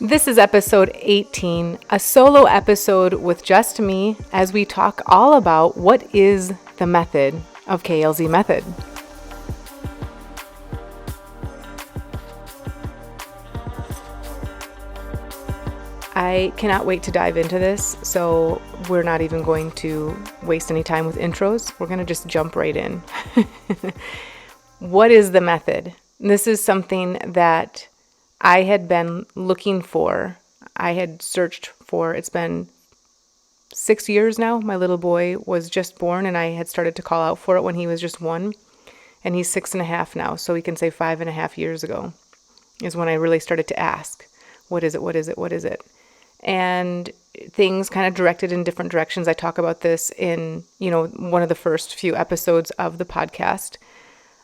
This is episode 18, a solo episode with just me as we talk all about what is the method of KLZ method. I cannot wait to dive into this, so we're not even going to waste any time with intros. We're going to just jump right in. What is the method? This is something that I had been looking for. I had searched for, it's been 6 years now. My little boy was just born and I had started to call out for it when he was just 1. And he's 6.5 now, so we can say 5.5 years ago is when I really started to ask, what is it, what is it, what is it? And things kind of directed in different directions. I talk about this in, one of the first few episodes of the podcast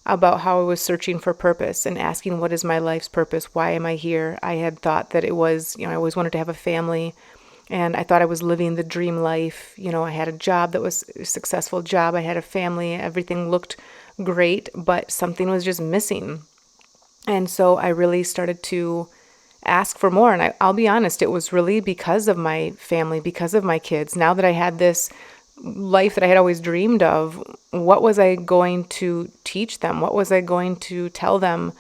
about how I was searching for purpose and asking, what is my life's purpose? Why am I here? I had thought that it was, I always wanted to have a family and I thought I was living the dream life. I had a job that was a successful job. I had a family. Everything looked great, but something was just missing. And so I really started to ask for more. And I'll be honest, it was really because of my family, because of my kids. Now that I had this life that I had always dreamed of, what was I going to teach them? What was I going to tell them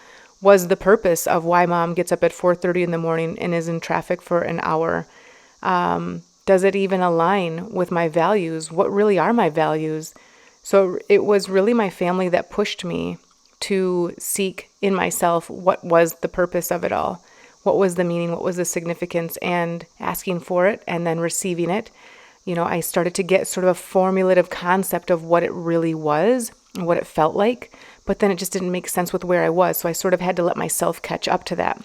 was the purpose of why mom gets up at 4:30 in the morning and is in traffic for an hour? Does it even align with my values? What really are my values? So it was really my family that pushed me to seek in myself what was the purpose of it all. What was the meaning? What was the significance? And asking for it and then receiving it. I started to get sort of a formulative concept of what it really was and what it felt like, but then it just didn't make sense with where I was. So I sort of had to let myself catch up to that.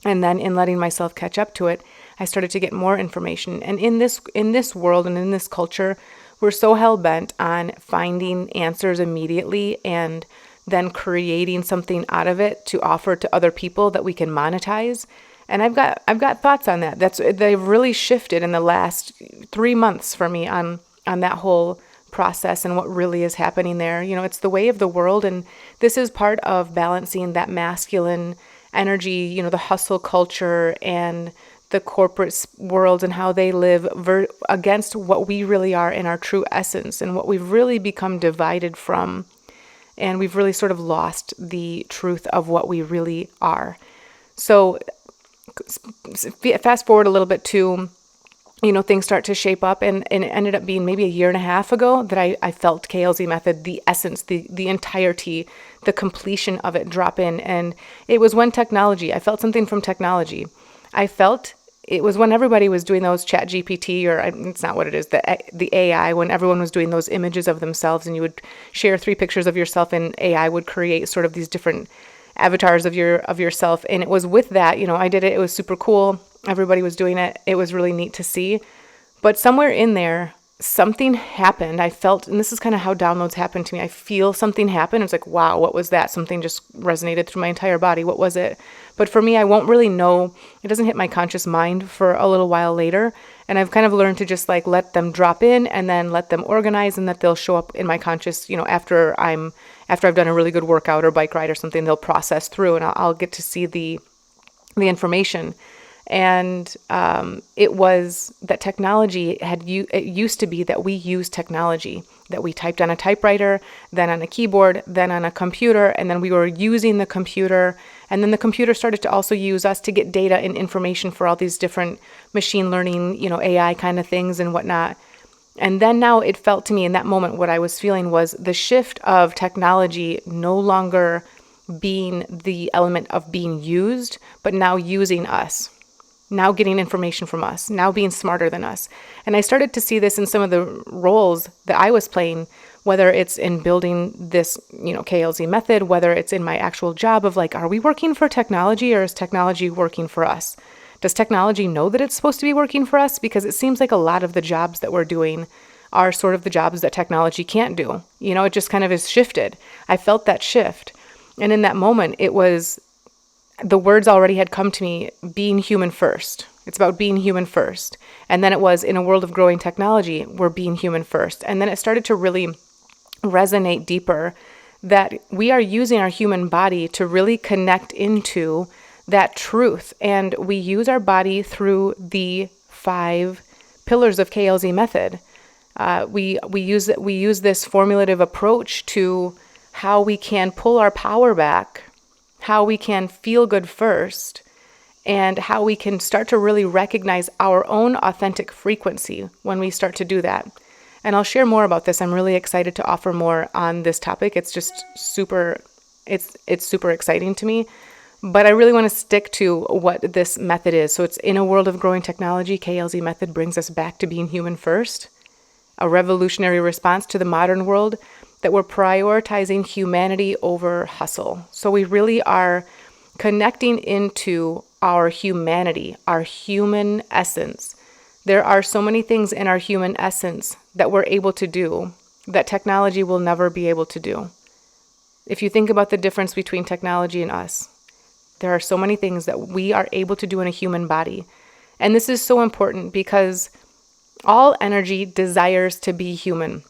And then in letting myself catch up to it, I started to get more information. And in this world and in this culture, we're so hell-bent on finding answers immediately and then creating something out of it to offer to other people that we can monetize. And I've got thoughts on that. They've really shifted in the last 3 months for me on that whole process and what really is happening there. It's the way of the world, and this is part of balancing that masculine energy, the hustle culture and the corporate world and how they live against what we really are in our true essence and what we've really become divided from. And we've really sort of lost the truth of what we really are. So fast forward a little bit to, things start to shape up and it ended up being maybe a year and a half ago that I felt KLZ method, the essence, the entirety, the completion of it drop in. And it was when I felt something from technology. I felt it was when everybody was doing those chat GPT, or it's not what it is, the AI, when everyone was doing those images of themselves and you would share 3 pictures of yourself and AI would create sort of these different avatars of yourself. And it was with that, I did it. It was super cool. Everybody was doing it. It was really neat to see. But somewhere in there, something happened. I felt, and this is kind of how downloads happen to me. I feel something happen. It's like, wow, what was that? Something just resonated through my entire body. What was it? But for me, I won't really know. It doesn't hit my conscious mind for a little while later. And I've kind of learned to just let them drop in and then let them organize, and that they'll show up in my conscious, after I've done a really good workout or bike ride or something, they'll process through and I'll get to see the information. And it was that technology it used to be that we used technology, that we typed on a typewriter, then on a keyboard, then on a computer, and then we were using the computer. And then the computer started to also use us to get data and information for all these different machine learning, AI kind of things and whatnot. And then now it felt to me in that moment, what I was feeling was the shift of technology no longer being the element of being used, but now using us, now getting information from us, now being smarter than us. And I started to see this in some of the roles that I was playing, whether it's in building this, KLZ method, whether it's in my actual job of are we working for technology or is technology working for us? Does technology know that it's supposed to be working for us? Because it seems like a lot of the jobs that we're doing are sort of the jobs that technology can't do. It just kind of is shifted. I felt that shift. And in that moment, it was, the words already had come to me, being human first. It's about being human first. And then it was, in a world of growing technology, we're being human first. And then it started to really resonate deeper that we are using our human body to really connect into that truth. And we use our body through the 5 pillars of KLZ method. We use this formulative approach to how we can pull our power back, how we can feel good first, and how we can start to really recognize our own authentic frequency when we start to do that. And I'll share more about this. I'm really excited to offer more on this topic. It's just super exciting to me. But I really want to stick to what this method is. So it's in a world of growing technology, KLZ method brings us back to being human first, a revolutionary response to the modern world that we're prioritizing humanity over hustle. So we really are connecting into our humanity, our human essence. There are so many things in our human essence that we're able to do that technology will never be able to do. If you think about the difference between technology and us, there are so many things that we are able to do in a human body. And this is so important because all energy desires to be human.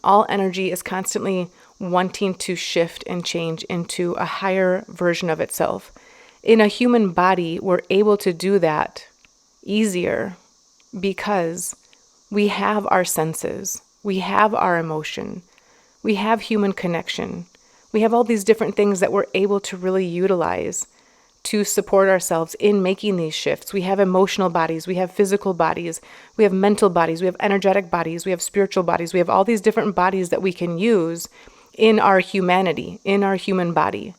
All energy is constantly wanting to shift and change into a higher version of itself. In a human body, we're able to do that easier because we have our senses, we have our emotion, we have human connection. We have all these different things that we're able to really utilize to support ourselves in making these shifts. We have emotional bodies, we have physical bodies, we have mental bodies, we have energetic bodies, we have spiritual bodies. We have all these different bodies that we can use in our humanity, in our human body.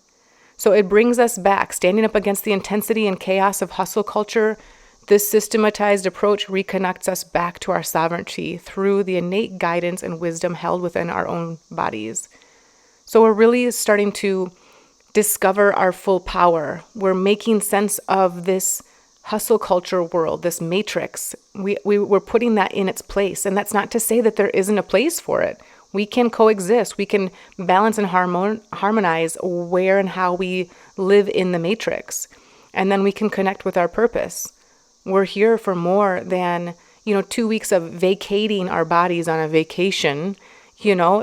So it brings us back, standing up against the intensity and chaos of hustle culture. This systematized approach reconnects us back to our sovereignty through the innate guidance and wisdom held within our own bodies. So we're really starting to discover our full power. We're making sense of this hustle culture world, this matrix. We're putting that in its place. And that's not to say that there isn't a place for it. We can coexist. We can balance and harmonize where and how we live in the matrix. And then we can connect with our purpose. We're here for more than, 2 weeks of vacating our bodies on a vacation,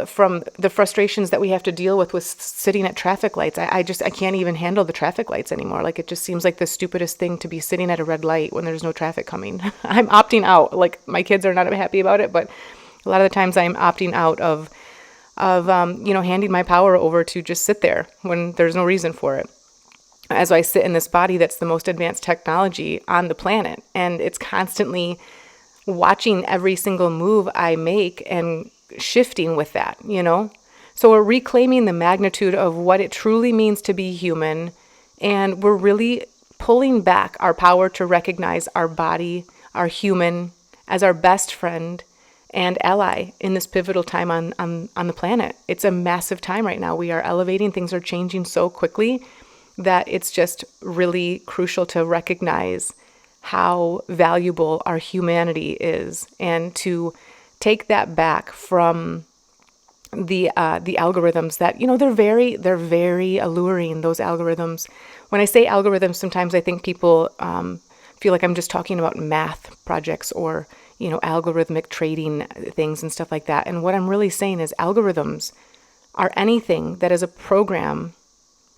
from the frustrations that we have to deal with sitting at traffic lights. I can't even handle the traffic lights anymore. Like, it just seems like the stupidest thing to be sitting at a red light when there's no traffic coming. I'm opting out. Like, my kids are not happy about it, but a lot of the times I'm opting out of handing my power over to just sit there when there's no reason for it. As I sit in this body that's the most advanced technology on the planet, and it's constantly watching every single move I make and shifting with that, So we're reclaiming the magnitude of what it truly means to be human, and we're really pulling back our power to recognize our body, our human, as our best friend and ally in this pivotal time on the planet. It's a massive time right now. We are elevating. Things are changing so quickly that it's just really crucial to recognize how valuable our humanity is, and to take that back from the algorithms that, they're very alluring, those algorithms. When I say algorithms, sometimes I think people feel like I'm just talking about math projects or, algorithmic trading things and stuff like that. And what I'm really saying is algorithms are anything that is a program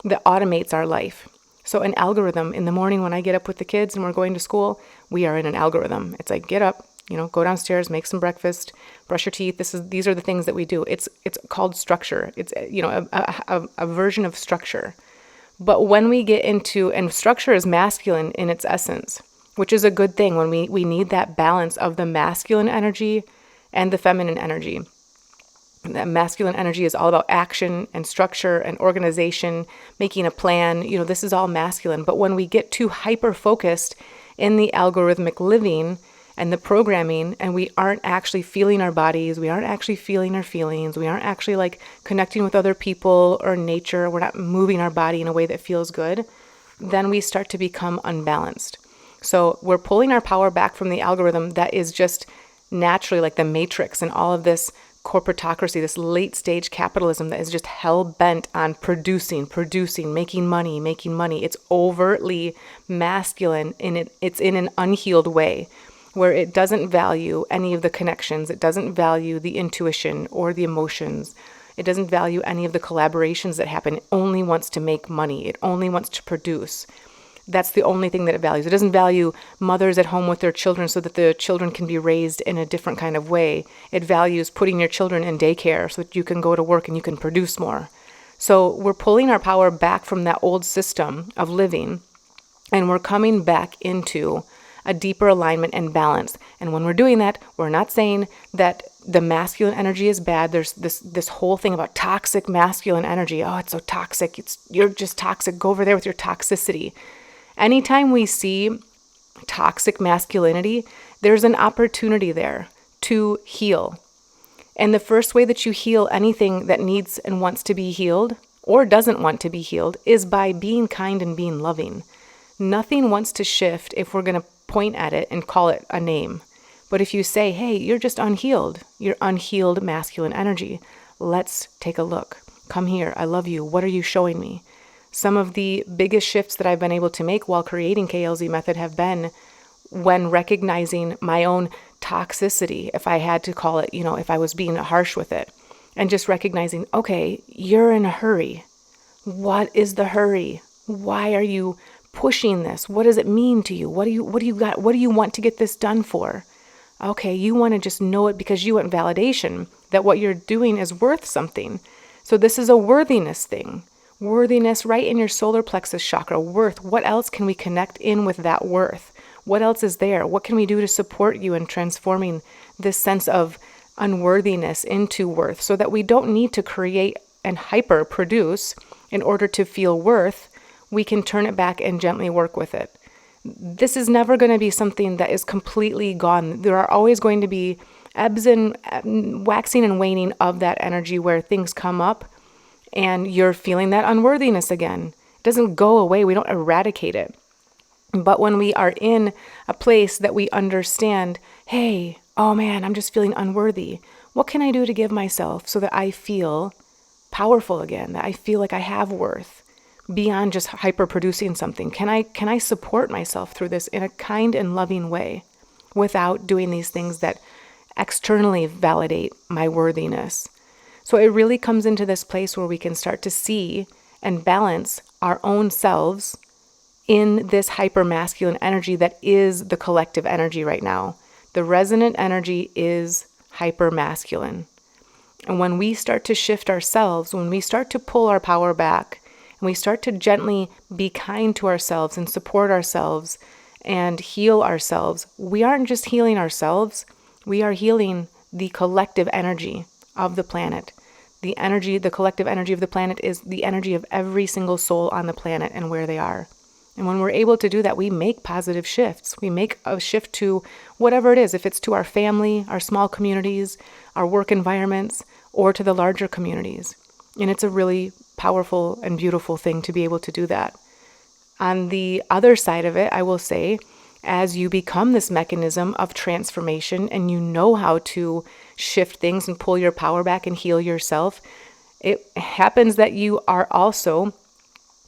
that automates our life. So an algorithm, in the morning when I get up with the kids and we're going to school, we are in an algorithm. It's like, get up, go downstairs, make some breakfast, brush your teeth. These are the things that we do. It's called structure. It's, a version of structure. But when we get into, and structure is masculine in its essence, which is a good thing when we need that balance of the masculine energy and the feminine energy. That masculine energy is all about action and structure and organization, making a plan. This is all masculine. But when we get too hyper-focused in the algorithmic living and the programming, and we aren't actually feeling our bodies, we aren't actually feeling our feelings, we aren't actually connecting with other people or nature, we're not moving our body in a way that feels good, then we start to become unbalanced. So we're pulling our power back from the algorithm that is just naturally like the matrix and all of this corporatocracy, this late stage capitalism that is just hell bent on producing, making money. It's overtly masculine, and it's in an unhealed way where it doesn't value any of the connections. It doesn't value the intuition or the emotions. It doesn't value any of the collaborations that happen. It only wants to make money. It only wants to produce. That's the only thing that it values. It doesn't value mothers at home with their children so that the children can be raised in a different kind of way. It values putting your children in daycare so that you can go to work and you can produce more. So we're pulling our power back from that old system of living, and we're coming back into a deeper alignment and balance. And when we're doing that, we're not saying that the masculine energy is bad. There's this whole thing about toxic masculine energy. Oh, it's so toxic. You're just toxic. Go over there with your toxicity. Anytime we see toxic masculinity, there's an opportunity there to heal. And the first way that you heal anything that needs and wants to be healed or doesn't want to be healed is by being kind and being loving. Nothing wants to shift if we're going to point at it and call it a name. But if you say, hey, you're just unhealed, you're unhealed masculine energy, let's take a look. Come here. I love you. What are you showing me? Some of the biggest shifts that I've been able to make while creating KLZ Method have been when recognizing my own toxicity, if I had to call it, if I was being harsh with it, and just recognizing, okay, you're in a hurry. What is the hurry? Why are you pushing this? What does it mean to you? What do you got? What do you want to get this done for? Okay, you want to just know it because you want validation that what you're doing is worth something. So this is a worthiness thing. Worthiness right in your solar plexus chakra. Worth. What else can we connect in with that worth? What else is there? What can we do to support you in transforming this sense of unworthiness into worth so that we don't need to create and hyper produce in order to feel worth? We can turn it back and gently work with it. This is never going to be something that is completely gone. There are always going to be ebbs and waxing and waning of that energy where things come up and you're feeling that unworthiness again. It doesn't go away. We don't eradicate it. But when we are in a place that we understand, hey, oh man, I'm just feeling unworthy. What can I do to give myself so that I feel powerful again, that I feel like I have worth beyond just hyper producing something? Can I support myself through this in a kind and loving way without doing these things that externally validate my worthiness? So it really comes into this place where we can start to see and balance our own selves in this hyper masculine energy that is the collective energy right now. The resonant energy is hyper masculine. And when we start to shift ourselves, when we start to pull our power back, and we start to gently be kind to ourselves and support ourselves and heal ourselves, we aren't just healing ourselves, we are healing the collective energy of the planet. The collective energy of the planet is the energy of every single soul on the planet and where they are. And when we're able to do that, we make positive shifts. We make a shift to whatever it is, if it's to our family, our small communities, our work environments, or to the larger communities. And it's a really powerful and beautiful thing to be able to do that. On the other side of it, I will say, as you become this mechanism of transformation and you know how to shift things and pull your power back and heal yourself, it happens that you are also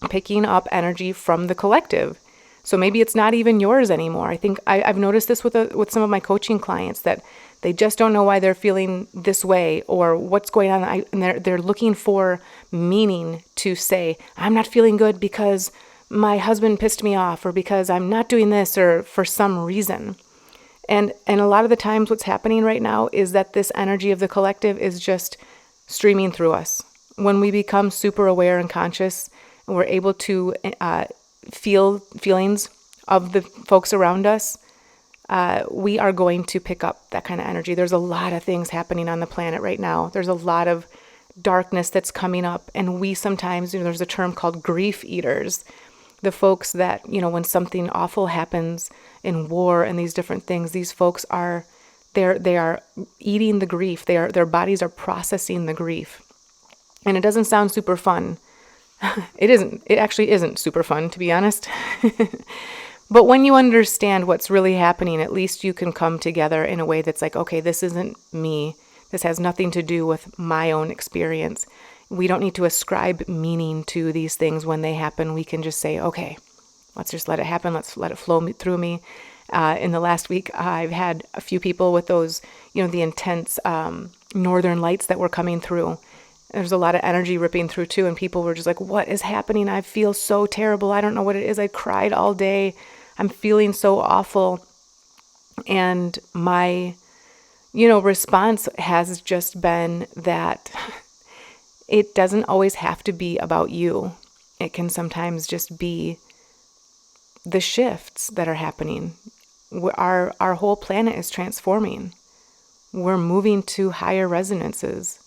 picking up energy from the collective. So maybe it's not even yours anymore. I think I've noticed this with some of my coaching clients, that they just don't know why they're feeling this way or what's going on. And they're looking for meaning to say, I'm not feeling good because my husband pissed me off, or because I'm not doing this, or for some reason. And a lot of the times what's happening right now is that this energy of the collective is just streaming through us. When we become super aware and conscious, and we're able to feel feelings of the folks around us, we are going to pick up that kind of energy. There's a lot of things happening on the planet right now. There's a lot of darkness that's coming up. And we sometimes, there's a term called grief eaters. The folks that, when something awful happens in war and these different things, these folks they are eating the grief. Their bodies are processing the grief. And it doesn't sound super fun. It isn't. It actually isn't super fun, to be honest. But when you understand what's really happening, at least you can come together in a way that's like, okay, this isn't me. This has nothing to do with my own experience. We don't need to ascribe meaning to these things when they happen. We can just say, okay, let's just let it happen. Let's let it flow through me. In the last week, I've had a few people with those, the intense northern lights that were coming through. There's a lot of energy ripping through too, and people were just like, what is happening? I feel so terrible. I don't know what it is. I cried all day. I'm feeling so awful. And my, response has just been that it doesn't always have to be about you. It can sometimes just be the shifts that are happening. Our whole planet is transforming. We're moving to higher resonances.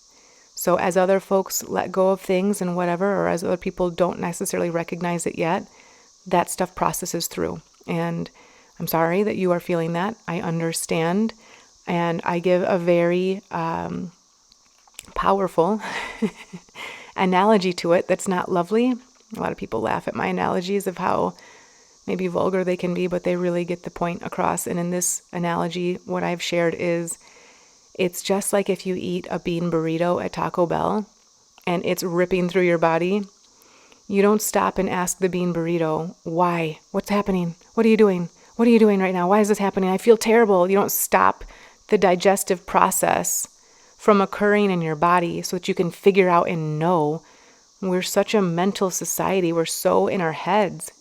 So as other folks let go of things and whatever, or as other people don't necessarily recognize it yet, that stuff processes through. And I'm sorry that you are feeling that. I understand. And I give a very powerful analogy to it that's not lovely. A lot of people laugh at my analogies of how maybe vulgar they can be, but they really get the point across. And in this analogy, what I've shared is it's just like if you eat a bean burrito at Taco Bell and it's ripping through your body. You don't stop and ask the bean burrito, why? What's happening? What are you doing? What are you doing right now? Why is this happening? I feel terrible. You don't stop the digestive process from occurring in your body so that you can figure out and know. We're such a mental society. We're so in our heads,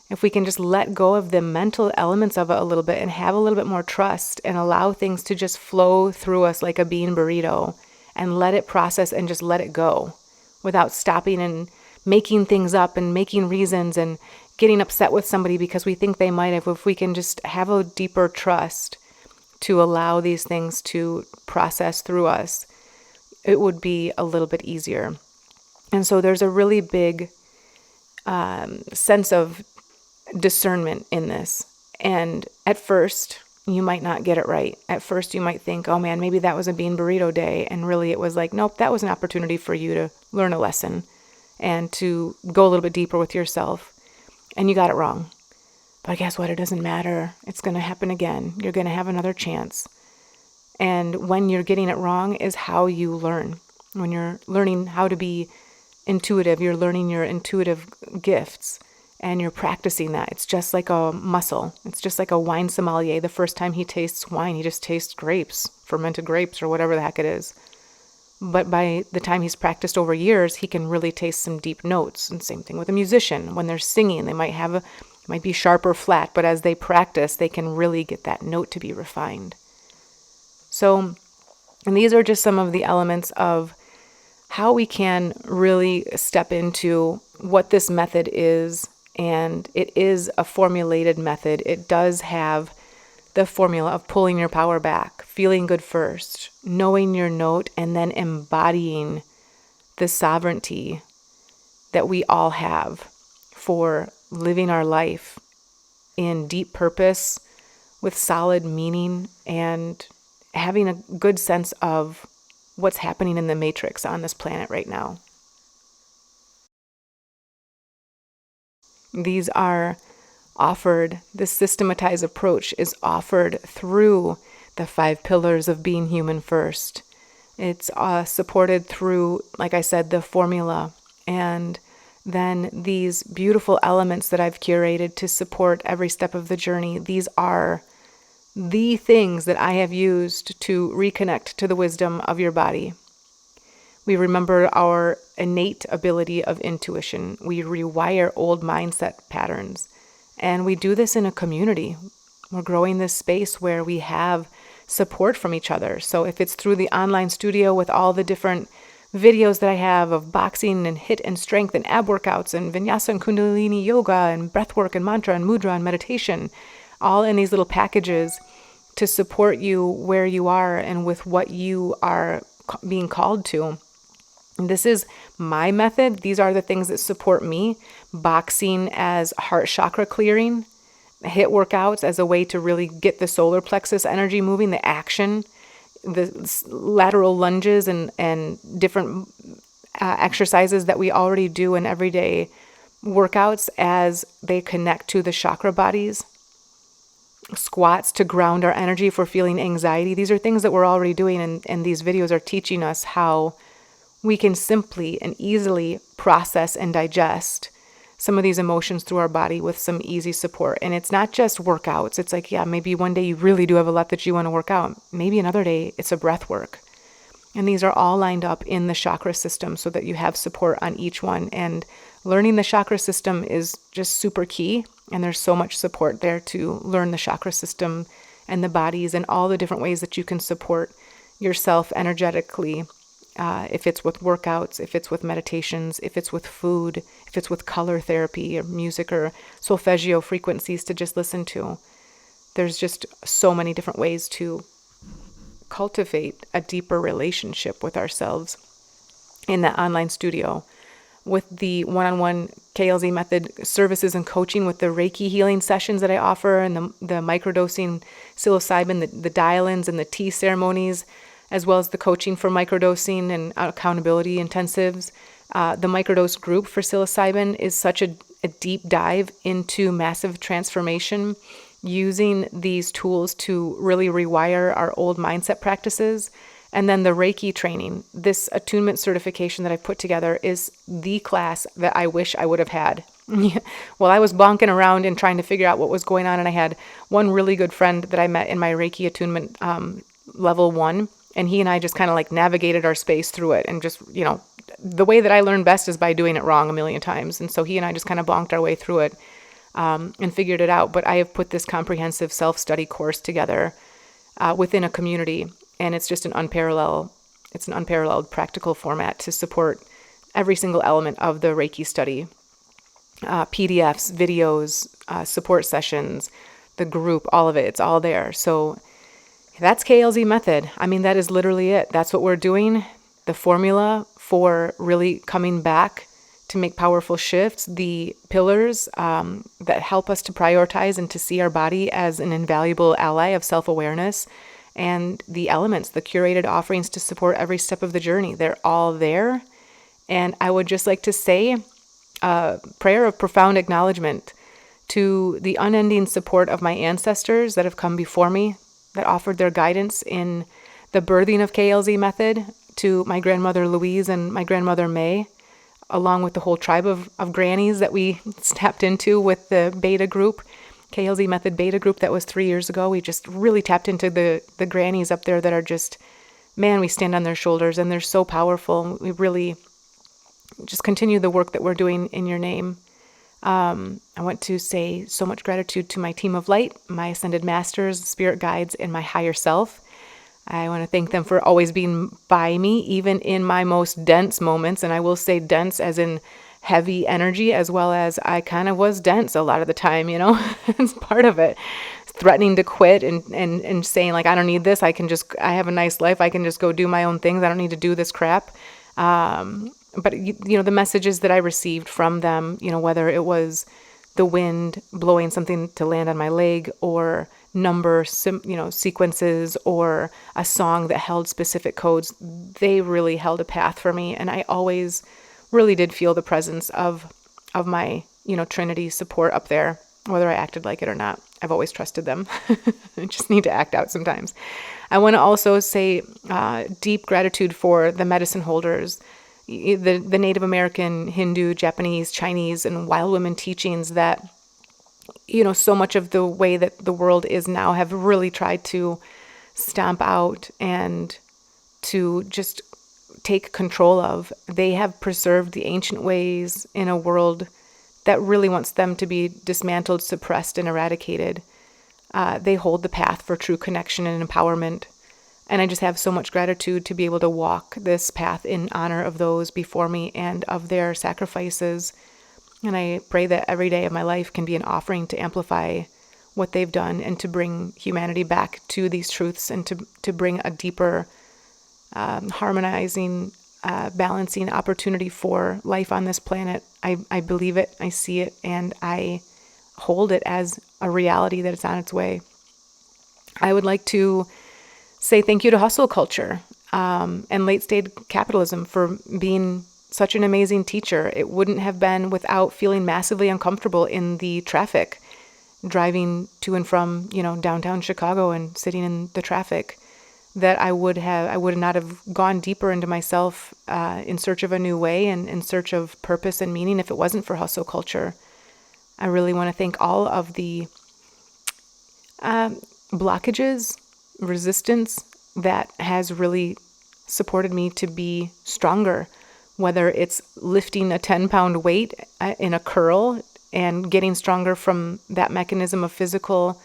If we can just let go of the mental elements of it a little bit and have a little bit more trust and allow things to just flow through us like a bean burrito and let it process and just let it go without stopping and making things up and making reasons and getting upset with somebody because we think they might have. If we can just have a deeper trust to allow these things to process through us, it would be a little bit easier. And so there's a really big sense of discernment in this. And at first, you might not get it right. At first, you might think, oh man, maybe that was a bean burrito day. And really it was like, nope, that was an opportunity for you to learn a lesson and to go a little bit deeper with yourself. And you got it wrong. But guess what? It doesn't matter. It's going to happen again. You're going to have another chance. And when you're getting it wrong is how you learn. When you're learning how to be intuitive, you're learning your intuitive gifts. And you're practicing that. It's just like a muscle. It's just like a wine sommelier. The first time he tastes wine, he just tastes grapes, fermented grapes or whatever the heck it is. But by the time he's practiced over years, he can really taste some deep notes. And same thing with a musician. When they're singing, they might be sharp or flat, but as they practice, they can really get that note to be refined. So, and these are just some of the elements of how we can really step into what this method is. And it is a formulated method. It does have the formula of pulling your power back, feeling good first, knowing your note, and then embodying the sovereignty that we all have for living our life in deep purpose with solid meaning and having a good sense of what's happening in the matrix on this planet right now. These are offered, this systematized approach is offered through the 5 pillars of being human first. It's supported through, like I said, the formula, and then these beautiful elements that I've curated to support every step of the journey. These are the things that I have used to reconnect to the wisdom of your body. We remember our innate ability of intuition. We rewire old mindset patterns. And we do this in a community. We're growing this space where we have support from each other. So if it's through the online studio with all the different videos that I have of boxing and HIIT and strength and ab workouts and vinyasa and kundalini yoga and breath work and mantra and mudra and meditation, all in these little packages to support you where you are and with what you are being called to. This is my method. These are the things that support me. Boxing as heart chakra clearing, HIIT workouts as a way to really get the solar plexus energy moving, the action, the lateral lunges and different exercises that we already do in everyday workouts as they connect to the chakra bodies. Squats to ground our energy if we're feeling anxiety. These are things that we're already doing, and these videos are teaching us how we can simply and easily process and digest some of these emotions through our body with some easy support. And it's not just workouts. It's like, yeah, maybe one day you really do have a lot that you want to work out. Maybe another day it's a breath work. And these are all lined up in the chakra system so that you have support on each one. And learning the chakra system is just super key. And there's so much support there to learn the chakra system and the bodies and all the different ways that you can support yourself energetically. If it's with workouts, if it's with meditations, if it's with food, if it's with color therapy or music or solfeggio frequencies to just listen to. There's just so many different ways to cultivate a deeper relationship with ourselves in that online studio. With the one-on-one KLZ method services and coaching, with the Reiki healing sessions that I offer, and the microdosing psilocybin, the dial-ins and the tea ceremonies, as well as the coaching for microdosing and accountability intensives. The microdose group for psilocybin is such a deep dive into massive transformation, using these tools to really rewire our old mindset practices. And then the Reiki training, this attunement certification that I put together, is the class that I wish I would have had. Well, I was bonking around and trying to figure out what was going on, and I had one really good friend that I met in my Reiki attunement level 1, and he and I just kind of like navigated our space through it. And just, the way that I learn best is by doing it wrong a million times. And so he and I just kind of bonked our way through it and figured it out. But I have put this comprehensive self-study course together within a community, and it's just an unparalleled practical format to support every single element of the Reiki study. PDFs, videos, support sessions, the group, all of it, it's all there. So that's KLZ method. I mean, that is literally it. That's what we're doing. The formula for really coming back to make powerful shifts, the pillars that help us to prioritize and to see our body as an invaluable ally of self-awareness, and the elements, the curated offerings to support every step of the journey. They're all there. And I would just like to say a prayer of profound acknowledgement to the unending support of my ancestors that have come before me, that offered their guidance in the birthing of KLZ method, to my grandmother Louise and my grandmother May, along with the whole tribe of grannies that we tapped into with the beta group, KLZ method beta group that was 3 years ago. We just really tapped into the grannies up there that are just, man, we stand on their shoulders and they're so powerful. We really just continue the work that we're doing in your name. I want to say so much gratitude to my team of light, my ascended masters, spirit guides, and my higher self. I want to thank them for always being by me, even in my most dense moments. And I will say dense as in heavy energy, as well as I kind of was dense a lot of the time, it's part of it. Threatening to quit and saying like, I don't need this. I have a nice life. I can just go do my own things. I don't need to do this crap. But the messages that I received from them, whether it was the wind blowing something to land on my leg, or sequences, or a song that held specific codes, they really held a path for me. And I always really did feel the presence of my, Trinity support up there, whether I acted like it or not. I've always trusted them. I just need to act out sometimes. I want to also say deep gratitude for the medicine holders, the Native American, Hindu, Japanese, Chinese, and wild women teachings that, so much of the way that the world is now have really tried to stomp out and to just take control of. They have preserved the ancient ways in a world that really wants them to be dismantled, suppressed, and eradicated. They hold the path for true connection and empowerment. And I just have so much gratitude to be able to walk this path in honor of those before me and of their sacrifices. And I pray that every day of my life can be an offering to amplify what they've done and to bring humanity back to these truths, and to bring a deeper harmonizing, balancing opportunity for life on this planet. I believe it, I see it, and I hold it as a reality that it's on its way. I would like to say thank you to hustle culture and late-stage capitalism for being such an amazing teacher. It wouldn't have been without feeling massively uncomfortable in the traffic, driving to and from, downtown Chicago and sitting in the traffic, that I would not have gone deeper into myself in search of a new way and in search of purpose and meaning if it wasn't for hustle culture. I really want to thank all of the blockages, resistance that has really supported me to be stronger, whether it's lifting a 10-pound weight in a curl and getting stronger from that mechanism of physical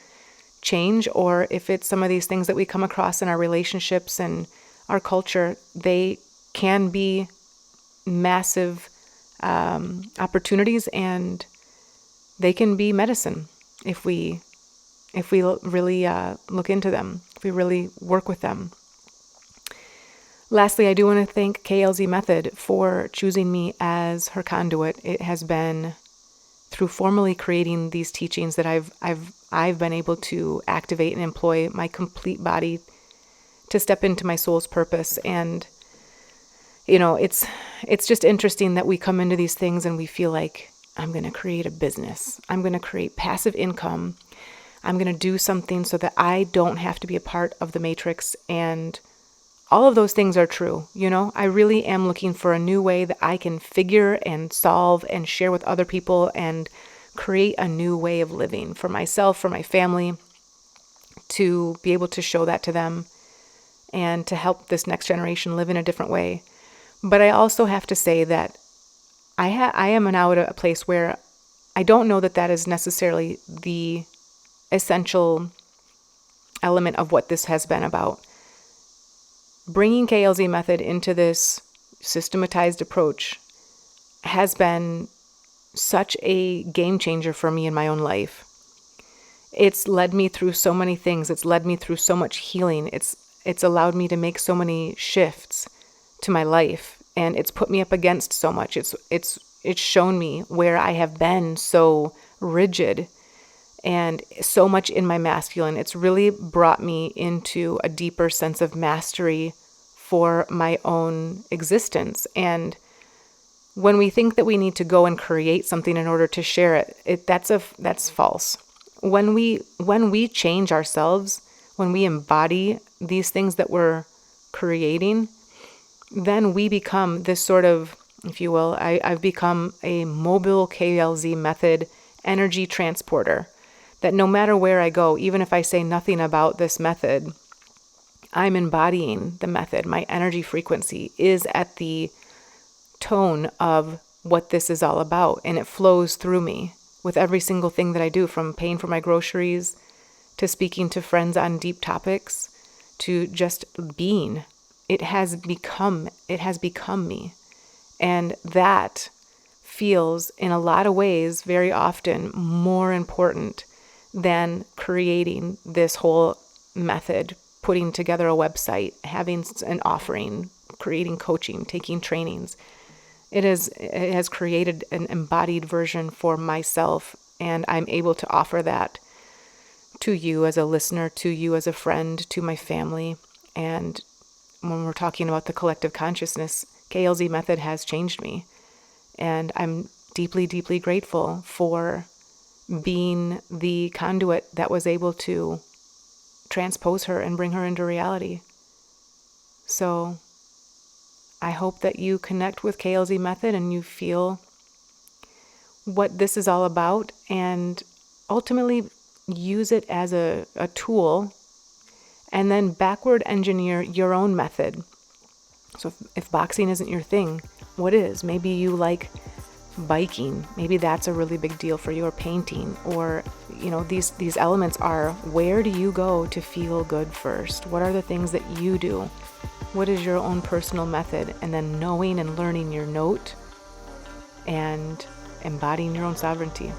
change, or if it's some of these things that we come across in our relationships and our culture. They can be massive opportunities, and they can be medicine if we really look into them, if we really work with them. Lastly, I do want to thank KLZ Method for choosing me as her conduit. It has been through formally creating these teachings that I've been able to activate and employ my complete body to step into my soul's purpose. And it's just interesting that we come into these things and we feel like, I'm going to create a business. I'm going to create passive income. I'm going to do something so that I don't have to be a part of the matrix. And all of those things are true. I really am looking for a new way that I can figure and solve and share with other people and create a new way of living for myself, for my family, to be able to show that to them and to help this next generation live in a different way. But I also have to say that I am now at a place where I don't know that is necessarily the essential element of what this has been about. Bringing KLZ Method into this systematized approach has been such a game changer for me in my own life. It's led me through so many things. It's led me through so much healing. It's allowed me to make so many shifts to my life, and it's put me up against so much. It's shown me where I have been so rigid and so much in my masculine. It's really brought me into a deeper sense of mastery for my own existence. And when we think that we need to go and create something in order to share it, that's false. When we change ourselves, when we embody these things that we're creating, then we become this sort of, if you will, I've become a mobile KLZ Method energy transporter, that no matter where I go, even if I say nothing about this method, I'm embodying the method. My energy frequency is at the tone of what this is all about, and it flows through me with every single thing that I do, from paying for my groceries to speaking to friends on deep topics to just being. It has become me. And that feels in a lot of ways very often more important than creating this whole method, putting together a website, having an offering, creating coaching, taking trainings. It has created an embodied version for myself, and I'm able to offer that to you as a listener, to you as a friend, to my family. And when we're talking about the collective consciousness, KLZ Method has changed me. And I'm deeply, deeply grateful for being the conduit that was able to transpose her and bring her into reality. So I hope that you connect with KLZ Method and you feel what this is all about, and ultimately use it as a tool, and then backward engineer your own method. So if boxing isn't your thing, what is? Maybe you like biking. Maybe that's a really big deal for you, or painting, or these elements are, where do you go to feel good first? What are the things that you do? What is your own personal method? And then knowing and learning your note and embodying your own sovereignty.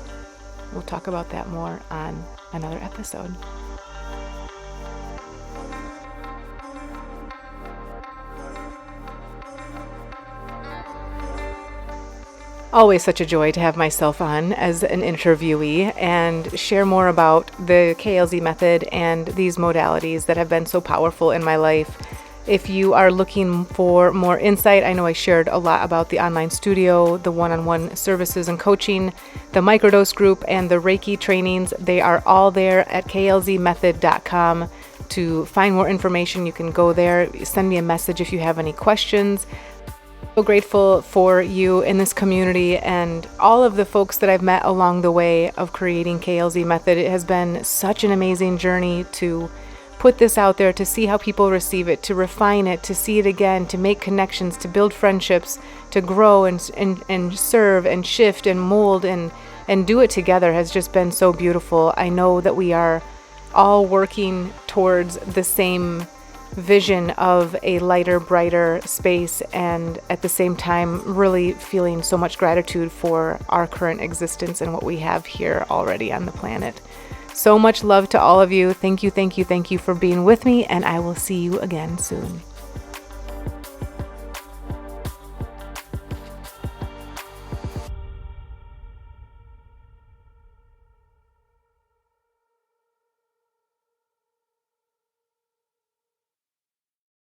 We'll talk about that more on another episode. Always such a joy to have myself on as an interviewee and share more about the KLZ method and these modalities that have been so powerful in my life. If you are looking for more insight, I know I shared a lot about the online studio, the one-on-one services and coaching, the microdose group, and the Reiki trainings. They are all there at klzmethod.com. To find more information, you can go there. Send me a message if you have any questions. So grateful for you in this community and all of the folks that I've met along the way of creating KLZ Method. It has been such an amazing journey to put this out there, to see how people receive it, to refine it, to see it again, to make connections, to build friendships, to grow and serve and shift and mold and do it together has just been so beautiful. I know that we are all working towards the same vision of a lighter, brighter space, and at the same time really feeling so much gratitude for our current existence and what we have here already on the planet. So much love to all of you. Thank you for being with me, and I will see you again soon.